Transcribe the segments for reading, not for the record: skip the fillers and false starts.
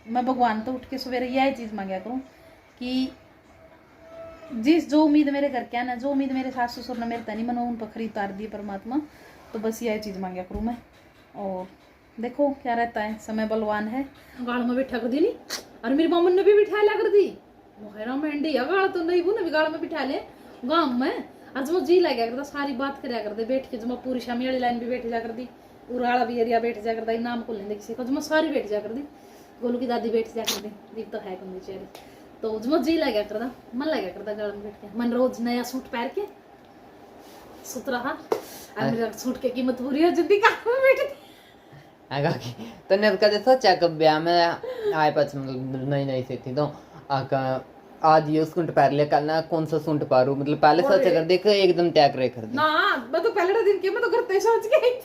मैं भगवान तो उठ के सवेरे यही चीज़ मांगा करूँ कि जिस जो उम्मीद मेरे घर के ना, जो उम्मीद मेरे सास ससुर ने मेरे तनी मनो उन पर खरीद उतार दी परमात्मा। तो बस यही चीज़ मांगा करूँ मैं। और देखो क्या रहता है, समय बलवान है। गाड़ में बिठा कर दी नहीं, और मेरी मामन ने भी बिठा लिया कर दी। मोहरा मेंढी गाड़ तो नहीं वो ना गाड़ में बिठा ले गाँव में। आज वो जी लग करता, सारी बात कराया करते बैठ के। जमा पूरी शामी वाली लाइन भी बैठ जा कर दी, उराड़ा भी एरिया बैठ जा करता, नाम को लेंगे किसी को। जमा सारी बैठ जा कर दी, गोलू की दादी बैठ जा कर दी, दीप तो है कम बेचारी। तो जमा जी लगा करता, मन लगा करता गाड़ में बैठ के। मन रोज नया सूट पहन के सुत रहा, और मेरा सूट की कीमत पूरी हो जाती गाड़ में बैठ के। तूने कदे सोचा कब ब्याह में आए पास मतलब नई नई से थी तो आज ये सूट पहन लिया, कल ना कौन सा सूट पारू, मतलब पहले सोचा कर देख एकदम त्याग रहे कर दे ना। मैं तो पहले दिन के मैं तो करते सोच के आई थी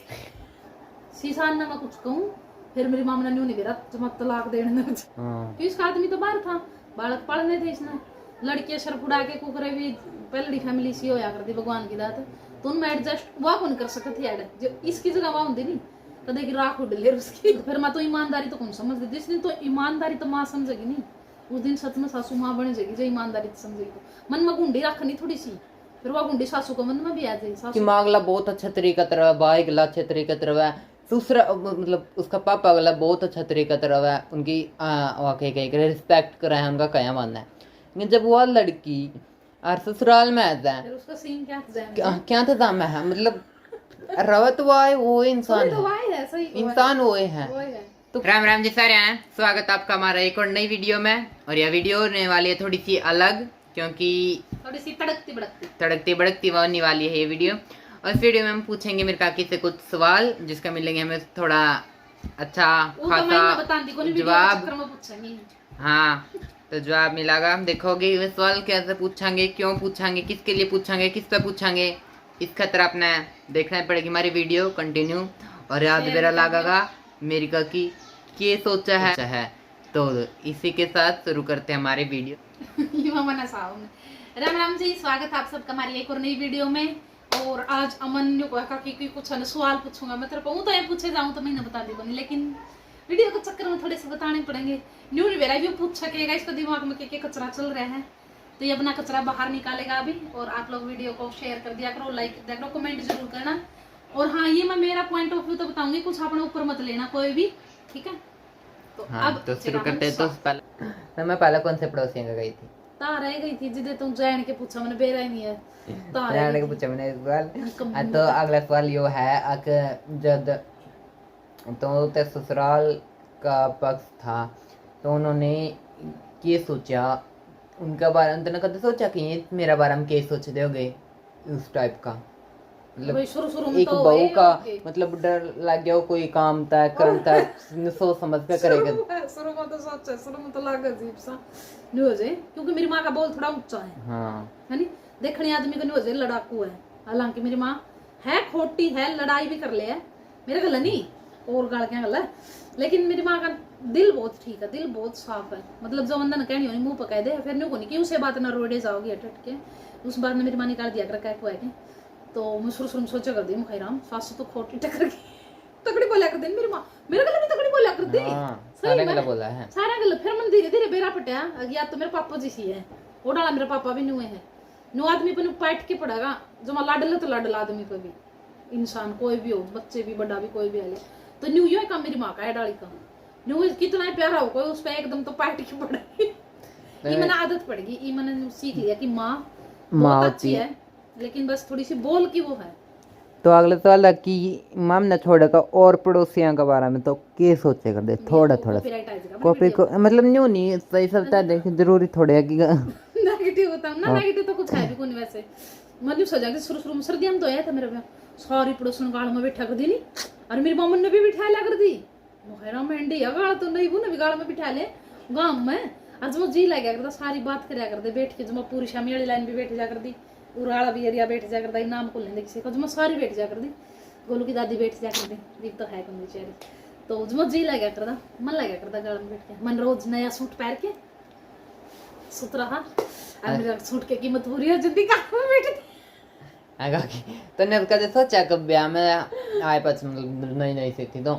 सीसान ना मैं कुछ कहूँ, फिर मेरी मामा ने नहीं मेरा जमा तलाक देने में क्योंकि इसका आदमी तो बाहर था, बालक पढ़ने थे इसने। लड़कियां सर फुड़ा के कुकरे भी पहली फैमिली सी होया करती भगवान की दात, तो उनमें एडजस्ट वह कौन कर सकती है जो इसकी जगह वहां होती नहीं तो देखी राख उड़ ले उसकी। फिर मैं तो ईमानदारी तो कौन समझ, जिस दिन तो ईमानदारी तो माँ समझेगी नहीं, उस दिन सच में सासू माँ बन जाएगी जो ईमानदारी तो समझेगी। तो मन में गुंडी रखनी थोड़ी सी, फिर वह गुंडी सासू को मन में भी आ जाएगी। दिमाग ला बहुत अच्छा तरीका तरह, भाई गला अच्छे तरीका तरह, दूसरा मतलब उसका पापा गला बहुत अच्छा तरीका तरह है उनकी वाकई कही करे रिस्पेक्ट करा है, उनका क्या मानना है। लेकिन जब वो लड़की और ससुराल में आता है उसका सीन क्या था है, मतलब रवत वो इंसान है, इंसान वो है। तो राम राम जी सारे हैं, स्वागत आपका हमारा एक और नई वीडियो में। और यह वीडियो होने वाली है थोड़ी सी अलग, क्योंकि थोड़ी सी तड़कती भड़कती होने वाली है ये वीडियो। और इस वीडियो में हम पूछेंगे मेरे काकी से कुछ सवाल, जिसका मिलेंगे हमें थोड़ा अच्छा खासा जवाब। हाँ, तो जवाब मिलेगा, देखोगे ये सवाल कैसे पूछेंगे, क्यों पूछेंगे, किसके लिए पूछेंगे, किस पे पूछेंगे, इस खतर अपने देखना पड़ेगी हमारी वीडियो कंटिन्यू। और याद मेरा लगेगा मेरी काकी क्या सोचा है। तो इसी के साथ शुरू करते हैं हमारी वीडियो। राम राम जी, स्वागत है आप सबका हमारी एक और नई वीडियो में। और आज अमन की कुछ सवाल पूछूंगा, मैं तेरे को तो ये पूछे जाऊं तो मैं ना बता दी बनी, लेकिन वीडियो के चक्कर में थोड़े से बताने पड़ेंगे। न्यू वेरा भी पूछ सकेगा, इसका दिमाग में क्या कचरा चल रहा है, तो ये अपना कचरा बाहर निकालेगा अभी। और आप लोग वीडियो को शेयर कर दिया करो, लाइक कर दिया करो, कमेंट जरूर करना। और हाँ, ये मैं मेरा पॉइंट ऑफ व्यू तो बताऊंगी, कुछ अपने ऊपर मत लेना कोई भी, ठीक है। तो हाँ, अब तो शुरू करते हैं। तो मैं पहले कौन से पड़ोसियों का गई थी? तारा ही गई थी जिदे तुम जैन के पूछा, मैंने बेरा ही नहीं है तारा के पूछा मैंने इस सवाल। तो अगला सवाल यो है जब तो ससुराल का पक्ष था तो उन्होंने ये सोचा, उनका बारे में कभी सोचा कि ये मेरा बारे में क्या सोच दोगे, उस टाइप का, मतलब एक तो बहू का मतलब डर लग गया कोई काम था करता सोच समझ कर करेगा। शुरू में तो सोचा, शुरू में तो लगा अजीब सा नहीं हो जाए, क्योंकि मेरी माँ का बोल थोड़ा ऊंचा है। हाँ, है नहीं, देखने आदमी को नहीं हो जाए लड़ाकू है। हालांकि मेरी माँ है खोटी है, लड़ाई भी कर ले है मेरे गला नहीं और गाल क्या गला, लेकिन मेरी माँ का दिल बहुत ठीक है, दिल बहुत साफ है। मतलब जो अंदर कहनी हो मुंह पका दे, फिर नहीं कि उसे बात ना रोडे जाओगी अटट के, उस बात ने मेरी माँ निकाल दिया कर क्या। तो मैं शुरू में सोचा कर दी मुखाई राम सासू तो खोटी टक्कर की तकड़ी बोला कर दी मेरी माँ, मेरे गला भी तकड़ी बोला कर दी। सारा गला बोला है, सारा गला। फिर मन धीरे धीरे बेरा पटा, या तो मेरे पापा जी सी है, वो डाला मेरा पापा भी नुए है, नु आदमी पे पाट के पड़ेगा, जो मैं लाडल तो लाडल आदमी पे भी, इंसान कोई भी हो, बच्चे भी बड़ा भी कोई भी आले, तो न्यू यो काम मेरी माँ का है डाली का न्यू कितना प्यारा हो कोई उस पर एकदम तो पाट के पड़ेगी। ये मैंने आदत पड़ेगी, ये मैंने सीख लिया कि माँ बहुत अच्छी है, लेकिन बस थोड़ी सी बोल की वो है। तो अगले सवाल है कि माम ने छोड़ेगा और पड़ोसियों के बारे में तो क्या सोचेगा दे, थोड़ा थोड़ा कॉपी को मतलब न्यू नहीं सही चलता है, लेकिन जरूरी थोड़े है कि नेगेटिव होता है ना, नेगेटिव तो कुछ है भी कोई वैसे। मैं न्यू सोचा कि शुरू में सर्दियों में तो आया था मेरे पे सारी पड़ोसन गाल में बैठा कर दी नहीं, और मेरी मामन ने भी बिठा लिया कर दी। मोहरा मेंढी गाल तो नहीं वो ना भी गाल में बिठा ले गाँव में। आज वो जी लगा करता, सारी बात कराया करते बैठ के, जमा पूरी शामी वाली लाइन भी बैठ जा कर दी, उराड़ा भी एरिया बैठ जा करता, नाम को लेंगे किसी को, जमा सारी बैठ जा कर दी, गोलू की दादी बैठ जा कर दी, दीप तो है कम बेचारी। तो जमा जी लगा करता, मन लगा करता गाल में बैठ के। मन रोज नया सूट पहन के सुत रहा, और मेरा सूट की कीमत पूरी हो जाती गाल में बैठ के। तूने कभी सोचा कब ब्याह में आए पास मतलब नई नई से थी तो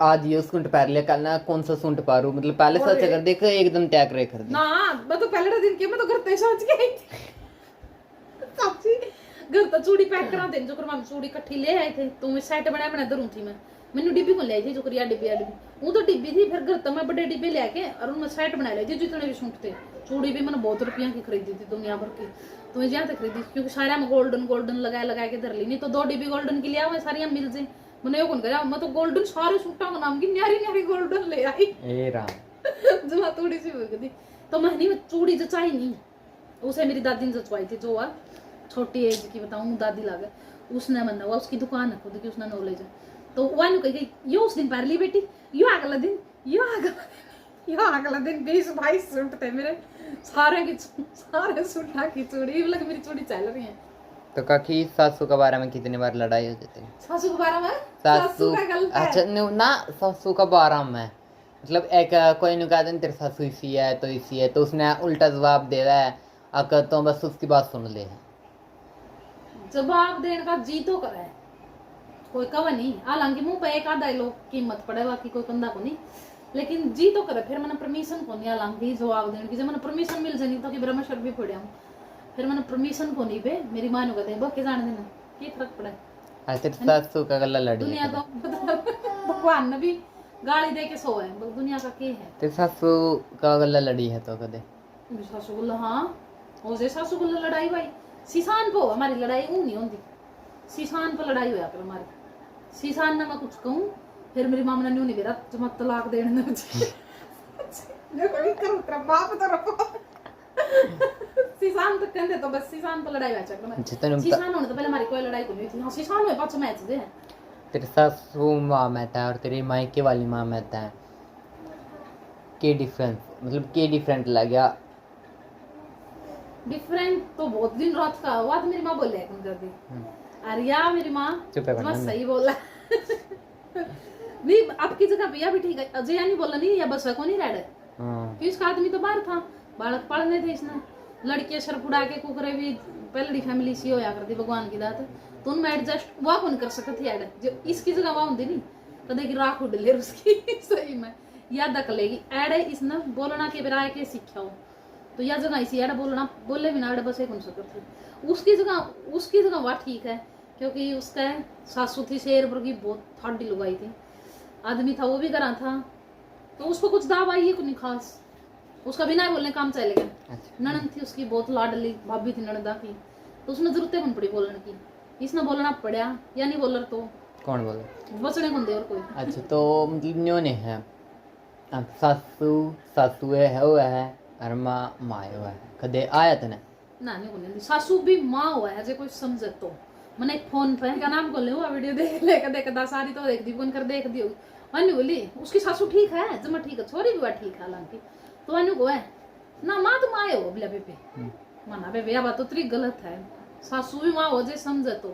आज ये सूट पहन लिया, कल ना कौन सा सूट पारू, मतलब पहले सोच कर देख एकदम त्याग रहे कर दे ना। मैं तो पहले दिन के मैं तो घर पे सोच के आई थी सच्ची। घर तो चूड़ी पैक करा दे जो कर हम चूड़ी इकट्ठी ले आए थे, तो मैं सेट बना बना धरूं थी। मैं मैंने डिब्बी को ले आई थी जो करिया डिब्बी वो तो डिब्बी थी। फिर घर तो मैं बड़े डिब्बे लेके और उनमें सेट बना ले थी जितने भी सूट थे। चूड़ी भी मैंने बहुत रुपया की खरीदी थी दुनिया भर की, तो मैं जहाँ तक खरीदी क्योंकि सारे में गोल्डन गोल्डन लगा के धर ली। नहीं तो 2 डिब्बी गोल्डन की लिया मैं सारी मिल जाए। मैंने यो कौन करा, मैं तो गोल्डन सारे सूटा का नाम की न्यारी न्यारी गोल्डन ले आई ए राम जो मैं थोड़ी सी हो गई थी। तो मैंने में चूड़ी जचाई नहीं, उसे मेरी दादी ने जचवाई थी। जो है छोटी एज की बताऊं दादी लागे, उसने मना हुआ उसकी दुकान है खुद की, उसने नॉलेज है। तो वह कही यो उस दिन पहन ली बेटी, यो अगला दिन, यो अगला दिन 20-22 सूट थे मेरे सारे सूटा की चूड़ी लग मेरी चूड़ी चल रही है। तो काकी सासू के बारे में कितनी बार लड़ाई हो जाती है? सासू के बारे में सासू का गलत है। अच्छा ना, सासू का बारे में मतलब एक कोई ने कहा तेरी सासू इसी है तो इसी है, तो उसने उल्टा जवाब दे रहा है अगर तो बस उसकी बात सुन ले। जवाब देने का जी तो करे है, कोई कवा नहीं। हालांकि मुंह पे एक आधा लोग कीमत पड़े, बाकी कोई कंधा को नहीं, लेकिन जी तो करे। फिर मैंने परमिशन को नहीं हालांकि जवाब देने की, जब मैंने परमिशन मिल जानी तो कि ब्रह्मशर भी पड़े हूँ, फिर मैंने परमिशन को नहीं पे मेरी मां ने कहते हैं बाकी जाने देना क्या फर्क पड़ा है। तेरी सासू का गला लड़ी दुनिया तो भगवान ने भी गाली दे के सोए है, दुनिया का क्या है। तेरी सासू का गला लड़ी है तो कदे? सासू को हाँ ओसे सासू को लड़ाई भाई सीसान पे हमारी लड़ाई ऊं नहीं होती, सीसान पे लड़ाई होया कर हमारी। सीसान ना मैं कुछ कहूं फिर मेरी मामा ने नहीं मेरा जब मैं तलाक देने ने जो कभी करूं तेरा बाप तो रखो सीसान तक कहते तो बस सीसान पे लड़ाई वाचा कर। सीसान होने तो पहले हमारी कोई लड़ाई को नहीं थी। हां सीसान हुए पांच मैच दे। तेरी सासू मां में था और तेरी मायके वाली मां में था, के डिफरेंस मतलब के डिफरेंट लगा? डिफरेंट तो बहुत दिन रात का हुआ तो मेरी माँ बोल रही है कर दी अरे यार मेरी माँ बस सही बोला नहीं आपकी जगह भैया भी ठीक है। अजय नहीं बोला नहीं या बस को नहीं रह रहे इसका आदमी तो बाहर था, बालक पढ़ने थे इसने, लड़कियां सर उड़ा के कुकरे भी पहली फैमिली सी होया करती भगवान की दात, तो उनमें एडजस्ट वह कौन कर सकती है जो इसकी जगह वह होती नहीं कदे की राख उड़ ले उसकी सही में याद रख लेगी एड है इसने बोलना के बिराए के सीखा हो तो यह जगह इसी एड बोलना बोले बिना एड बस एक कौन सकती उसकी जगह वह ठीक है क्योंकि उसका सासू थी शेर पर की बहुत ठाडी लुगाई थी, आदमी था वो भी करा था तो उसको कुछ दाव आई है कुछ नहीं खास, उसका बिना बोलने काम चलेगा। ननद थी उसकी बहुत लाडली भाभी थी ननदा की, तो उसने जरूरत कौन पड़ी बोलने की, इसने बोलना पड़ा या नहीं बोल तो कौन बोले बचने कौन दे और कोई। अच्छा तो मतलब न्यों ने है अब सासू है वो है और माँ हुआ है कदे आया था ना नहीं बोलने सासू भी माँ हुआ है जो कोई समझे तो मैंने एक फोन पे क्या नाम बोल ले वीडियो देख ले कदे सारी तो देख दी फोन कर देख दी मैंने बोली उसकी सासू ठीक है जमा ठीक है छोरी भी हुआ ठीक है हालांकि तो मैंने को है ना माँ तो माँ हो बिला बेबे माना बेबे यह बात तो तेरी गलत है, सासू भी माँ हो जाए समझे तो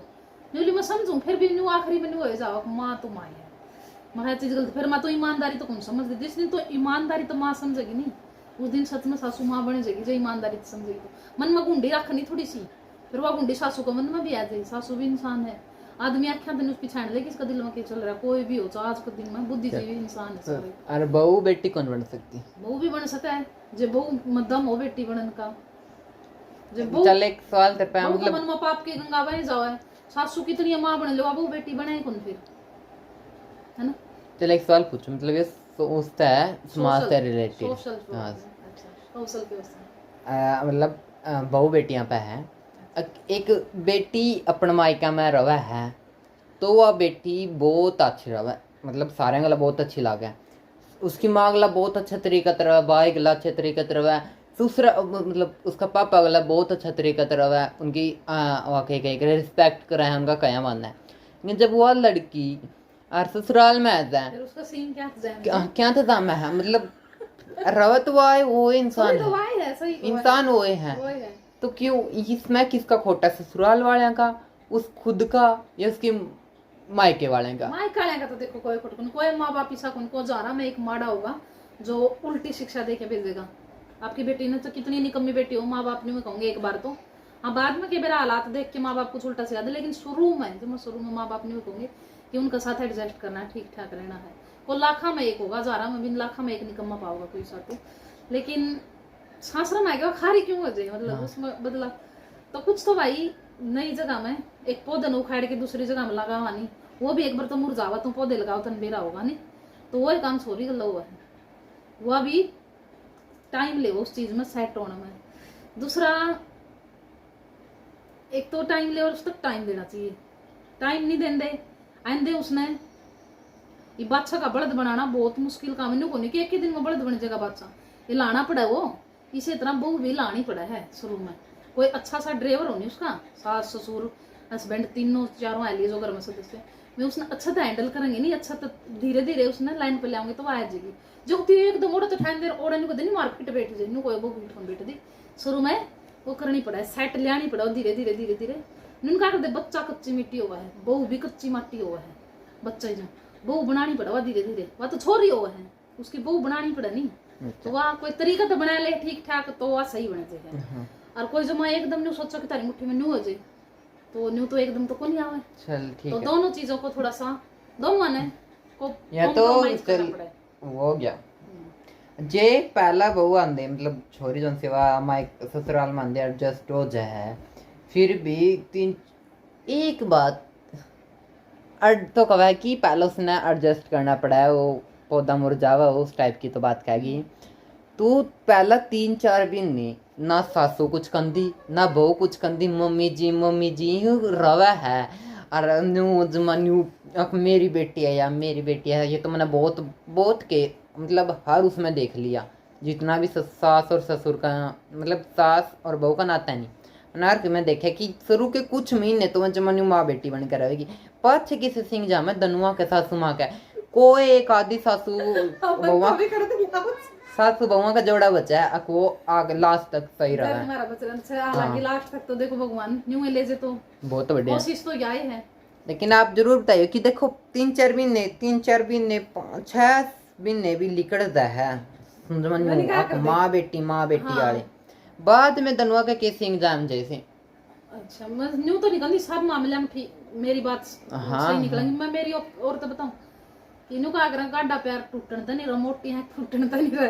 बोली मैं समझूं फिर भी न्यू आखिरी में न्यू हो जाओ माँ तो माँ है मैं चीज गलत फिर माँ तो ईमानदारी तो कौन समझ दे जिस दिन तो ईमानदारी तो माँ समझेगी नहीं उस दिन सच में सासू माँ बन जाएगी जो ईमानदारी समझेगी तो मन में गुंडी रखनी थोड़ी सी फिर वह गुंडी सासू को मन में भी आ जाए, सासू भी इंसान है आदमी आख्या दिन उसकी छाण ले किसका दिल में क्या चल रहा है कोई भी हो तो आज के दिन में बुद्धिजीवी इंसान है सारे। अरे बहू बेटी कौन बन सकती? बहू भी बन सकता है जो बहू मध्यम हो बेटी बनन का जब बहू चल एक सवाल तेरे पे मतलब मन में पाप की गंगा बह जाओ है सासू कितनी माँ बन लो बहू बेटी बने कौन फिर है ना। चल एक सवाल पूछो मतलब ये सोचता है समाज से रिलेटेड सोशल मतलब बहू बेटियां पे है एक बेटी अपने मायका में रवे है तो वह बेटी बहुत अच्छी रवे मतलब सारे गला बहुत अच्छी लागे उसकी माँ गला बहुत अच्छा तरीका तरह भाई गला अच्छे तरीके तरह दूसरा मतलब उसका पापा गला बहुत अच्छा तरीका तरह है उनकी वाकई कहीं रिस्पेक्ट करे हैं उनका क्या मानना है। लेकिन जब वह लड़की और ससुराल में आता है उसका सीन क्या था है मतलब रवत वो इंसान है इंसान वो है तो क्यों इसमें किसका खोटा ससुराल वाले का उस खुद का या उसकी मायके वाले का तो देखो कोई खोट कोई माँ बाप ऐसा को जा रहा मैं एक माड़ा होगा जो उल्टी शिक्षा दे के भेजेगा आपकी बेटी ने तो कितनी निकम्मी बेटी हो माँ बाप ने मैं कहूँगी एक बार तो हाँ बाद में के मेरा हालात देख के माँ बाप कुछ उल्टा सिखा दे लेकिन शुरू में माँ बाप ने कहूँगी कि उनका साथ एडजस्ट करना है ठीक ठाक रहना है को लाखा में एक होगा, हजारा में भी लाखा में एक निकम्मा पाओगा कोई सा तो। लेकिन सासरा में आएगा खारी क्यों हो जाए, मतलब उसमें बदला तो कुछ तो भाई नई जगह में एक पौधे उखाड़ के दूसरी जगह में लगावा नहीं, वो भी एक बार तो मुरझावा, तुम पौधे लगाओ तो बेरा होगा नहीं, तो वो काम छोरी गल हुआ है, वो भी टाइम ले उस चीज में सेट होने में। दूसरा एक तो टाइम ले और उस तक टाइम देना चाहिए, टाइम नहीं देंदे आंदे उसने ये बादशाह का बड़द बनाना बहुत मुश्किल काम है, को नहीं कि एक ही दिन में बड़द बन जाएगा बादशाह, ये लाना पड़ा वो, इसी तरह बहू भी लानी पड़ा है शुरू में। कोई अच्छा सा ड्राइवर होनी उसका, सास ससुर हस्बैंड तीनों चारों आलिए जो घर में सदस्य में उसने अच्छा तो हैंडल करेंगे नहीं, अच्छा तो धीरे धीरे उसने लाइन पे लाओगे तो वो आ जाएगी। जो एकदम ओड़ा तो ठान दे ओड़ा नहीं को नहीं मार्केट बैठ जाए कोई वो बैठ दी, शुरू में वो करनी पड़ा है, सेट लियानी पड़ा धीरे धीरे धीरे धीरे। क्या करते बच्चा कच्ची मिट्टी हुआ है, बहू भी कच्ची माटी हुआ है, बच्चा ही बहू बनानी पड़ा वह धीरे धीरे, वह तो छोरी हुआ है उसकी बहू बनानी पड़ा नहीं, तो वह कोई तरीका तो बना ले ठीक ठाक तो वह सही बने चाहिए। और कोई जो मैं एकदम न्यू सोचा कि तारी मुट्ठी में न्यू हो जाए तो न्यू तो एकदम तो को नहीं आवे। चल ठीक तो है, दोनों चीजों को थोड़ा सा दोनों ने को या तो चल वो गया जे पहला बहू आंदे मतलब छोरी जोन सेवा माइक ससुराल में आंदे एडजस्ट हो जाए, फिर भी तीन एक बात तो कहा कि पहले उसने एडजस्ट करना पड़ा है, वो पौधा मुरझावा उस टाइप की तो बात कहेगी। तू पहला 3-4 दिन नहीं ना सासू कुछ कंदी ना बहू कुछ कंदी, मम्मी जी रवा है और न्यू मेरी बेटी है या मेरी बेटी है, ये तो मैंने बहुत के मतलब हर उसमें देख लिया, जितना भी सास और ससुर का मतलब सास और बहू का नाता नहीं नार के मैं देखे कि शुरू के कुछ महीने तो जमन्यू माँ बेटी बनकर रहेगी, पछ किसी सिंह जा में दनुआ के सासू माँ का कोई एक आदि सासू बहुआ का जोड़ा बचा है, वो आगे लास्ट तक सही रहा है। हालांकि लास्ट तक तो देखो भगवान न्यू ले जे तो बहुत बढ़िया कोशिश तो यही है। लेकिन आप जरूर बताइए कि देखो 3-4 महीने 5-6 महीने भी लिकड़ता है माँ बेटी वाले, बाद में दनुआ का केस एग्जाम जैसे। अच्छा मैं न्यू तो निकलनी सब मामले में ठीक, मेरी बात सही निकलेंगी। मैं मेरी और तो बताऊं इन्हों का आग्रह गाड़ा प्यार टूटन तो नहीं रहा, मोटी है टूटन तो नहीं रहा,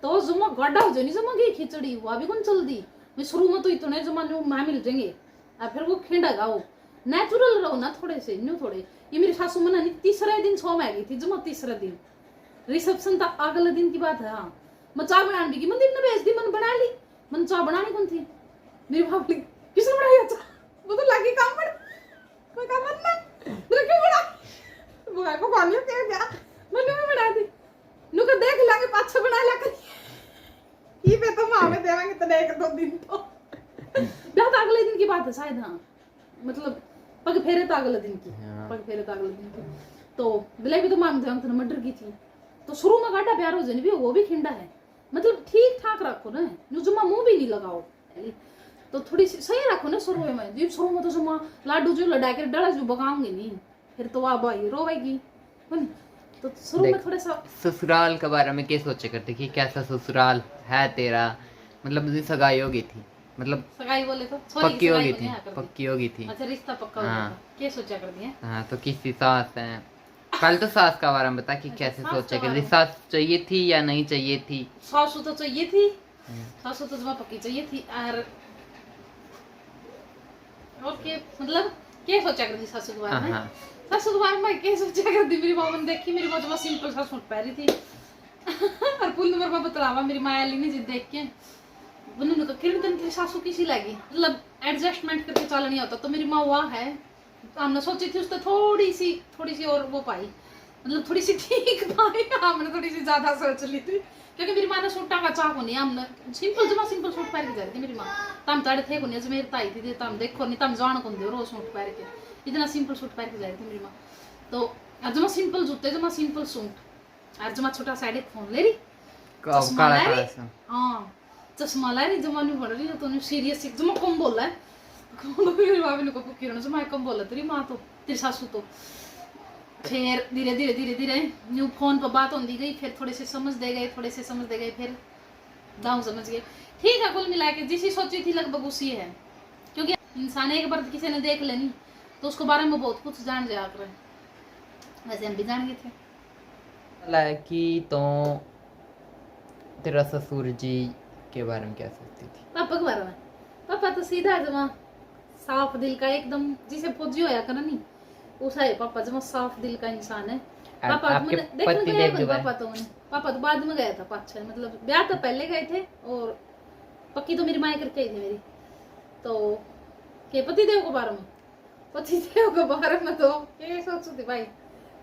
तो जुमा गाड़ा हो जाए जुमा गई खिचड़ी वो भी कौन चल दी। मैं शुरू में तो इतने जुमा न्यू माँ मिल जाएंगे और फिर वो खेड़ा गाओ नेचुरल रहो ना थोड़े से न्यू थोड़े। ये मेरी सासू मना नहीं तीसरा दिन 6 में आ गई थी जुमा, तीसरा दिन रिसेप्शन था अगले दिन की बात है। हाँ मैं चाय बनाने की मंदिर ने भेज दी, मन बना ली, मन चाय बनानी कौन थी मेरी भाभी किसने बनाई अच्छा वो तो लगी काम पर कोई काम ना मेरा क्यों बना वो को कौन है क्या मैंने भी बना दी नु को देख लागे पाछे बना ला कर ये पे तो मां में देवांगे तो 1-2 दिन तो ब्याह तो अगले दिन की बात है शायद। हाँ मतलब पग फेरे तो अगले दिन की, पग फेरे तो अगले दिन की तो बिलाई भी तो मां देवांग तो मर्डर की थी, तो शुरू में गाड़ा प्यार हो जाने भी वो भी खिंडा है, मतलब ठीक ठाक रखो ना नु जुमा मुंह भी नहीं लगाओ तो थोड़ी सी सही रखो ना शुरू में। जी शुरू में तो जुमा लाडू जो लड़ा के डला जो बगाऊंगी नहीं फिर तो वाह भाई रोवेगी, तो शुरू में थोड़ा सा। ससुराल के बारे में क्या सोचे करते कि कैसा ससुराल है तेरा, मतलब सगाई होगी थी, मतलब सगाई बोले तो पक्की होगी थी। अच्छा रिश्ता पक्का हो गया क्या सोचा कर दिया। हाँ तो किसी सास है कल तो सास का बारे में बता कि कैसे सोचा कर सास चाहिए थी या नहीं चाहिए थी। सासू तो चाहिए थी, सासू तो जमा पक्की चाहिए थी और के मतलब क्या सोचा कर दी सासू के बारे में। सासू के बारे में क्या सोचा कर दी, मेरी माँ ने देखी मेरी माँ जमा सिंपल सा सूट पहनी थी और पुल नंबर पर बतलावा मेरी माँ आली ने जी देख के उन्होंने कहा किरण तेरी सासू किसी लगी, मतलब एडजस्टमेंट करके चलना नहीं होता, तो मेरी माँ वहाँ है हमने सोची थी उससे थोड़ी सी और वो पाई, मतलब थोड़ी सी ठीक पाई, हमने थोड़ी सी ज्यादा सोच ली थी क्योंकि मेरी माँ ने सूटा का चाह को नहीं, हमने सिंपल सूट पहन के जा रही थी मेरी माँ, तम ताड़े थे को नहीं अजमेर ताई थी तम देखो नहीं तम जान को दे रोज सूट पहन के, इतना सिंपल सूट पहन के जा रही थी मेरी माँ। तो जमा सिंपल जूते जमा सिंपल सूट और जमा छोटा साइड फोन ले रही हाँ चश्मा ला रही जमा नहीं बढ़ रही तो सीरियस जमा कम बोला है मेरी माँ भी किरण जमा कम बोला तेरी माँ तो तेरी सासू तो। फिर धीरे धीरे न्यू फोन पर बात होती गई, फिर थोड़े से समझ दे गए फिर गाँव समझ गए ठीक है। कुल मिला के जिसी सोची थी लगभग उसी है, क्योंकि इंसान एक बार किसी ने देख लेनी तो उसके बारे में बहुत कुछ जान जाया कर, वैसे हम भी जान गए थे कि तो तेरा ससुर जी के बारे में क्या सोचती थी? पापा के बारे में? पापा तो सीधा जमा साफ दिल का एकदम, जिसे फौजी होया करा नहीं उसा है पापा, जमा साफ दिल का इंसान है पापा। आपके पति देव के बारे में? पापा तो बाद में गया था 5-6, मतलब ब्याह तो पहले गए थे और पक्की तो मेरी माँ करके आई थी मेरी। तो के पति देव के बारे में? पति देव के बारे में तो ये सोचती थी भाई,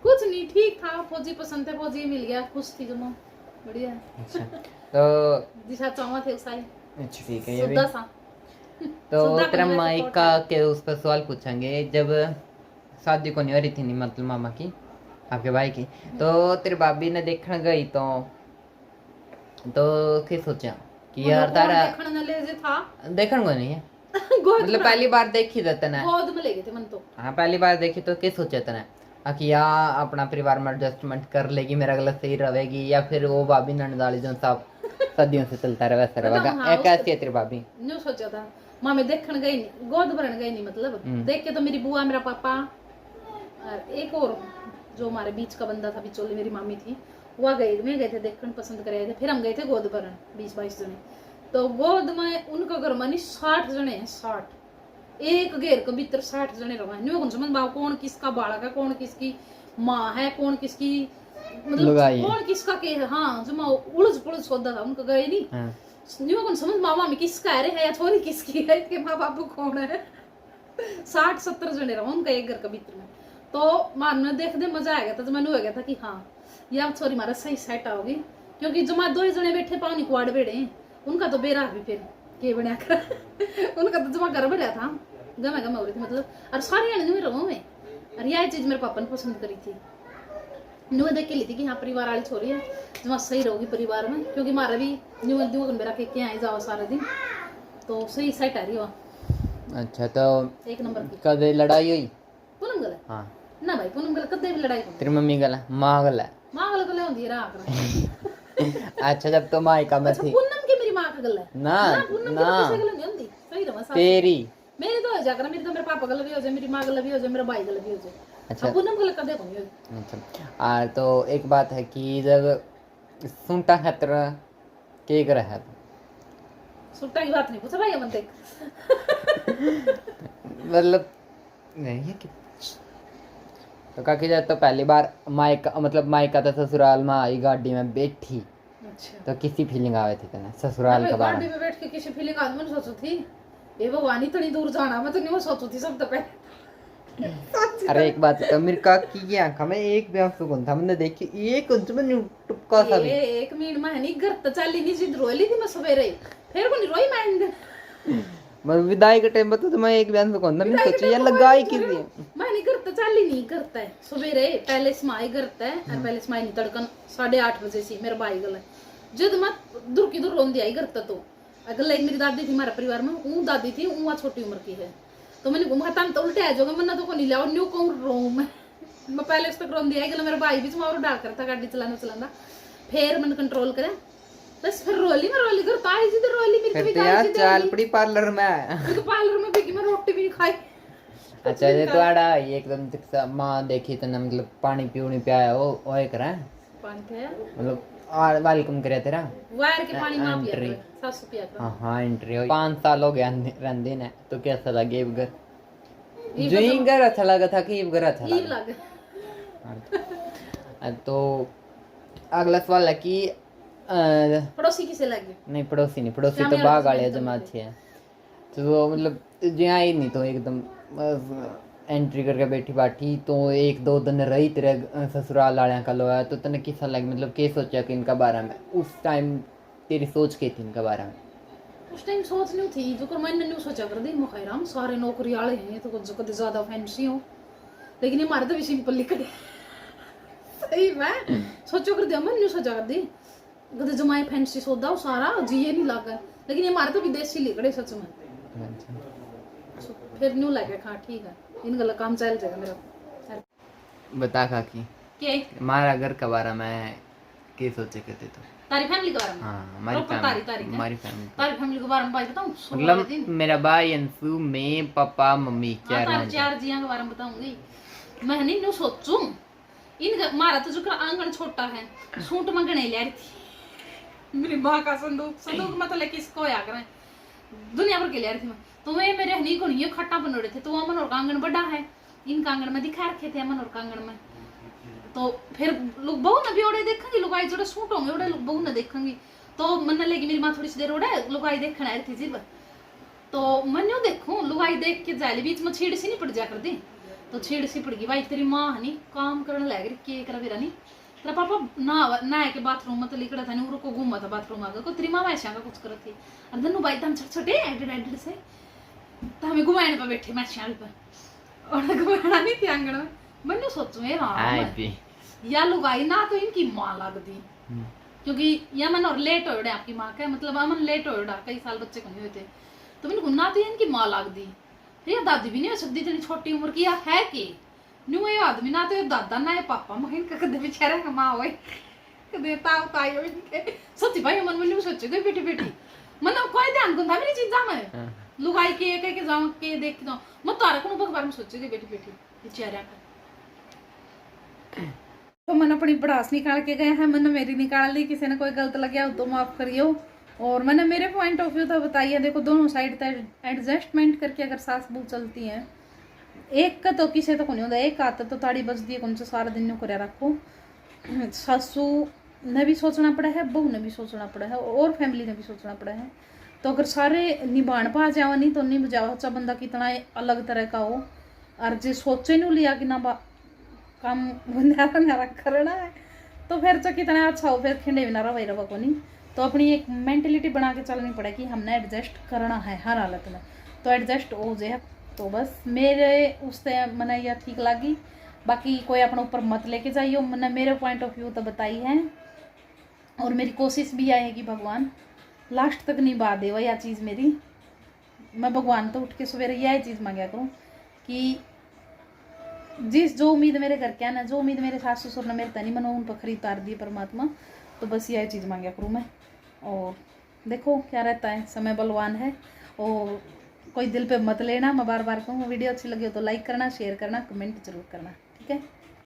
कुछ नहीं, ठीक था, फौजी पसंद थे, फौजी मिल गया, खुश थी जमा, बढ़िया। अच्छा तो दिशा चावा थे उसाई। अच्छा ठीक है ये भी। सुद्धा सा तो सुद्धा तेरा कमरे से मायका के उस पर सवाल पूछेंगे। जब शादी को नहीं हो रही थी, नहीं मतलब मामा की, आपके भाई की, तो तेरे भाभी ने देखने गई तो क्या सोचा कि यार तारा देखने ले जे था देखने को नहीं है गोद मतलब पहली बार देखी था तने? गोद में ले गए थे मन तो। हाँ पहली बार देखी तो क्या सोचा तने कि या अपना परिवार में एडजस्टमेंट कर लेगी, मेरा गला सही रहेगी, या फिर वो भाभी नंदाली जो सब सदियों से चलता रहे वैसा रहेगा? हाँ, कैसी है तेरी भाभी? न्यू सोचा था माँ मैं देखने गई नहीं, गोद भरने गई नहीं, मतलब देख के तो मेरी बुआ, मेरा पापा और एक और जो हमारे बीच का बंदा था, बिचौली मेरी मामी थी, वह गए, मैं गए थे देखने, पसंद करे थे, फिर हम गए थे गोद भरन 20-22 जने। तो गोद में उनका घर में 60 जने हैं, 60 एक घेर के भीतर 60 जने रहा न्यू कौन समझ पाओ कौन किसका बालक है, कौन किसकी माँ है, कौन किसकी मतलब कौन किसका के है। हाँ जो मैं उलझ पुलझ सौदा था उनका, गए नहीं न्यू कौन समझ मामा में किसका है या छोरी किसकी है, इसके माँ बाप कौन है। 60-70 जने रहा उनका एक घर के भीतर में। तो मारने देख दे मजा आ गया था, तो मैंने हो गया था कि हाँ ये अब छोरी मारा सही सेट आओगी, क्योंकि जमा 2 जने बैठे पानी कुआड़ बेड़े, उनका तो बेरा भी फिर के बना कर उनका तो जमा घर बढ़िया था, गमे गमे हो रही थी मतलब। और सारी आने में रहूं मैं, और यह चीज मेरे पापा ने पसंद करी थी, न्यू देख के ली थी कि हाँ परिवार वाली छोरी है, जमा सही रहोगी परिवार में, क्योंकि मारा भी न्यू मेरा के आए जाओ सारे दिन, तो सही सेट आ रही हो। अच्छा तो एक नंबर की कदे लड़ाई हुई? पूनम गल हाँ ना भाई, पूनम गल कदे भी लड़ाई तेरी मम्मी गला माँ गला माँ गल गल होंदी रहा कर। अच्छा जब तो मायका में थी पूनम की मेरी माँ का गल है ना पूनम की ना किसी गल नहीं होंदी, सही रहा सास तेरी मेरी तो हो जाकर, मेरी तो मेरे पापा गल भी हो जाए, मेरी माँ गल भी हो जाए, मेरा भाई गल भी हो जाए। अच्छा पूनम गल कदे नहीं होगी। अच्छा तो एक बात है कि जब सुनता है तेरा के कर है सुट्टा की बात नहीं पूछा भाई मन देख मतलब नहीं है कि तो काकी जाए तो पहली बार मायका मतलब मायका तो ससुराल में आई गाड़ी में बैठी, अच्छा तो किसी फीलिंग आवे थी तेने ससुराल के बारे गाड़ी में बैठ के किसी फीलिंग आदमी ने सोचो थी ये भगवान इतनी दूर जाना, मैं तो नहीं वो सोचू थी सब तो पहले। अरे एक बात तो मेरी काकी की आंखों में एक भी आंसू कौन था, मैंने देखी एक कुछ में टुपका सा भी एक मिनट में नहीं घर तो चली नहीं जिद रोली थी मैं सवेरे, फिर को नहीं रोई मैं विदाई के टाइम बता तो मैं एक भी आंसू कौन था, मैंने सोचा ये लगाई किसी मैं नहीं करता, चाली नहीं करता है सवेरे, पहले समाई करता है और पहले समाई नहीं तड़कन 8:30 बजे से मेरा भाई गल जब मैं दूर की दूर रोंदी आई करता। तो अगल एक मेरी दादी थी हमारे परिवार में, ऊ दादी थी ऊ छोटी उम्र की है, तो मैंने घूमा तम तो उल्टे आ जाओगे मैंने तो को नहीं लिया न्यू कहूँ रो मैं पहले उस तक रोंदी आई गल, मेरा भाई भी वहां डाल करता गाड़ी चलाना फिर मैंने कंट्रोल करा, बस फिर रोली कर ताई जी रोली मेरी तो यार चाल पड़ी पार्लर में तो पार्लर में भी मैं रोटी भी नहीं खाई। अच्छा ये तो आड़ा एकदम माँ देखी तो ना मतलब पानी पीऊ नहीं पिया वो एक रहा पानी पिया मतलब वेलकम करे तेरा वायर के पानी मां पिया एंट्री। सासू पिया कर। हाँ एंट्री 5 साल हो गया रहने ने, तो कैसा लगे घर जो ही घर अच्छा लगा था कि घर अच्छा ये लगा? लगा तो अगला सवाल है कि पड़ोसी किसे लगे? नहीं पड़ोसी तो बाग वाले जमा अच्छे हैं, तो मतलब जहाँ ही नहीं तो एकदम एंट्री करके बैठी बाठी तो 1-2 दिन रही तेरे ससुराल वाले का लोया, तो तने किसा लगे मतलब क्या सोचा कि इनका बारे में उस टाइम तेरी सोच क्या थी इनका बारे में? उस टाइम सोच नहीं थी जो कर मैंने नहीं सोचा कर दी मुखैराम सारे नौकरी वाले हैं तो कुछ कभी ज्यादा फैंसी हो, लेकिन ये हमारे तो भी सिंपल लिख दे सही में सोचो कर दिया मैं नहीं सोचा कर दी गदे जमाए फैंसी सौदा हो सारा जी ये नहीं लगा, लेकिन ये हमारे तो विदेशी लिखड़े सच में फिर न्यू लगे। हाँ ठीक है इन गला काम चल जाएगा मेरा। बता काकी क्या हमारा घर के बारे में क्या सोचे करते तो? तारी फैमिली के बारे में? हाँ हमारी फैमिली तारी फैमिली के बारे में बात बताऊं? मतलब मेरा भाई अंशु मैं पापा मम्मी तारी 4 जियां के बारे में बताऊंगी। मैं नहीं न्यू सोचूं इनका मारा तो जो आंगन छोटा है, सूट मंगने ले रही थी मेरी माँ का संदूक मतलब लेके इसको आया करें दुनिया भर के ले रही थी मैं। तो मैं मेरे हनी को नहीं खट्टा बन रहे थे, तो अमन और का आंगन बड़ा है, इनका आंगन में दिखा रखे थे अमन और का आंगन में। तो फिर लोग बहू ने भी ओढ़े देखेंगे, लुगाई जोड़े सूट होंगे ओढ़े बहू ने देखेंगी। तो मन लगी मेरी माँ थोड़ी सी देर ओढ़े लुगाई देखने आई थी जीव, तो मन यूं देखूं लुगाई देख के जाले बीच में छेड़ सी नहीं पड़ जा कर दी, तो छेड़ सी पड़ गई भाई तेरी माँ हनी काम करने लग रही के करा फिर नहीं तेरा पापा ना के बाथरूम में तो लिखड़ा था नहीं को घूमा था बाथरूम आगे को तेरी माँ वैसा का कुछ कर थी और धनु भाई तम छोटे छोटे एडिड से तो हमें घुमाने पर बैठे मैशाल पर और घुमाना नहीं थी आंगन में। मैंने सोचू या लुगाई ना तो इनकी माँ लग दी, क्योंकि या मन और लेट हो आपकी माँ का मतलब अमन लेट हो कई साल बच्चे को नहीं हुए थे, तो मैंने ना तो इनकी माँ लग दी, ये दादी भी नहीं हो सकती इतनी छोटी उम्र की या है कि न्यू ये आदमी ना तो ये दादा ना ये पापा मैं इनका कदे बेचारे का माँ होए कदे ताऊ ताई हो इनके सच्ची भाई मन में सोचे गई बेटी बेटी मतलब कोई ध्यान कौन था मेरी चीज में लुगाई के जाऊं के देख के जाऊं मैं तारा को बारे में सोचे गई बेटी बेटी बेचारा का। तो मन अपनी पढ़ास निकाल के गए हैं, मैंने मेरी निकाल ली, किसी ने कोई गलत लग गया तो माफ करियो। और मैंने मेरे पॉइंट ऑफ व्यू तो बताइए, देखो दोनों साइड एडजस्टमेंट करके अगर सास बहू चलती है, एक का तो किसी तो नहीं होता, एक आता तो ताड़ी बजती है कौन सा सारा दिन न्यू कर रखो। सासू ने भी सोचना पड़ा है, बहू ने भी सोचना पड़ा है और फैमिली ने भी सोचना पड़ा है। तो अगर सारे निभान पा जाओ नहीं तो नहीं बजाओ, अच्छा बंदा कितना अलग तरह का हो और जो सोचे नहीं लिया कि ना काम बंदा करना है तो फिर तो कितना अच्छा हो, फिर खिंडे बिना रवा रवा को नहीं। तो अपनी एक मेंटेलिटी बना के चलनी पड़ेगी, हमने एडजस्ट करना है हर हालत में, तो एडजस्ट हो जाए। तो बस मेरे उससे मैंने यह ठीक लगी, बाकी कोई अपने ऊपर मत लेके जाइयो, मैंने मेरे पॉइंट ऑफ व्यू तो बताई है और मेरी कोशिश भी आएगी भगवान लास्ट तक निभा दे यह चीज़ मेरी। मैं भगवान तो उठ के सवेरे यह चीज़ मांगा करूँ कि जो उम्मीद मेरे घर के ना, जो उम्मीद मेरे सास ससुर ने मेरे तनी मैंने उन पर खरीद उतार दी परमात्मा, तो बस यह चीज़ मांगा करूँ मैं। और देखो क्या रहता है, समय बलवान है और कोई दिल पे मत लेना। मैं बार बार कहूँ वीडियो अच्छी लगी हो तो लाइक करना, शेयर करना, कमेंट जरूर करना, ठीक है।